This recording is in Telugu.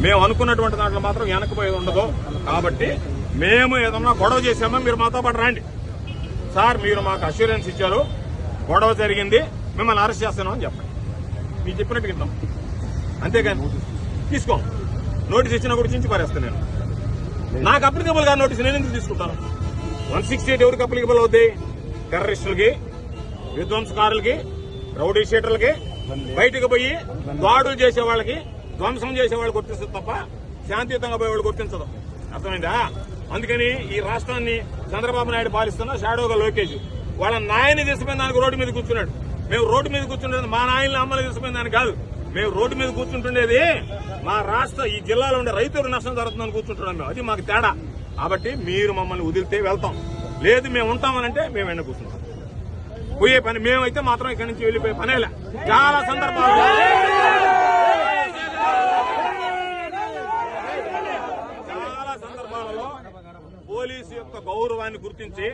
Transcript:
మేము అనుకున్నటువంటి దాంట్లో మాత్రం వెనకపోయేది ఉండదు. కాబట్టి మేము ఏదన్నా గొడవ చేశామో మీరు మాతో పాటు రండి సార్, మీరు మాకు అష్యూరెన్స్ ఇచ్చారు, గొడవ జరిగింది, మిమ్మల్ని అరెస్ట్ చేస్తున్నాం అని చెప్పండి. మీరు చెప్పినట్టు వింటాం, అంతేగాని తీసుకోం. నోటీస్ ఇచ్చినా కూడా చించి పారేస్తాను నేను. నాకు అప్లికబుల్ గా నోటీస్ నేను ఎందుకు తీసుకుంటాను? 168 ఎవరికి అప్లికబుల్ అవుతాయి? టెర్రరిస్టులకి, విధ్వంసకారులకి, రౌడీ షీటర్లకి, బయటకు పోయి దాడులు చేసే వాళ్ళకి, ధ్వంసం చేసే వాళ్ళు గుర్తిస్తుంది తప్ప శాంతియుతంగా పోయే వాళ్ళు గుర్తించదు. అర్థమైందా? అందుకని ఈ రాష్ట్రాన్ని చంద్రబాబు నాయుడు పాలిస్తున్న షాడోగా లోకేష్ వాళ్ళ నాయని తీసుకుపోయిన దానికి రోడ్డు మీద కూర్చున్నాడు. మేము రోడ్డు మీద కూర్చుండేది మా నాయన్ని అమ్మలు తీసుకుపోయిన దానికి కాదు. మేము రోడ్డు మీద కూర్చుంటుండేది మా రాష్ట్ర ఈ జిల్లాలో ఉండే రైతులకు నష్టం జరుగుతుందని కూర్చుంటున్నాం మేము. అది మాకు తేడా. కాబట్టి మీరు మమ్మల్ని వదిలితే వెళ్తాం, లేదు మేము ఉంటామనంటే మేము ఎండ కూర్చుంటాం. పోయే పని మేమైతే మాత్రం ఇక్కడి నుంచి వెళ్లిపోయే పనేలా. చాలా సందర్భాల్లో పోలీసు యొక్క గౌరవాన్ని గుర్తించి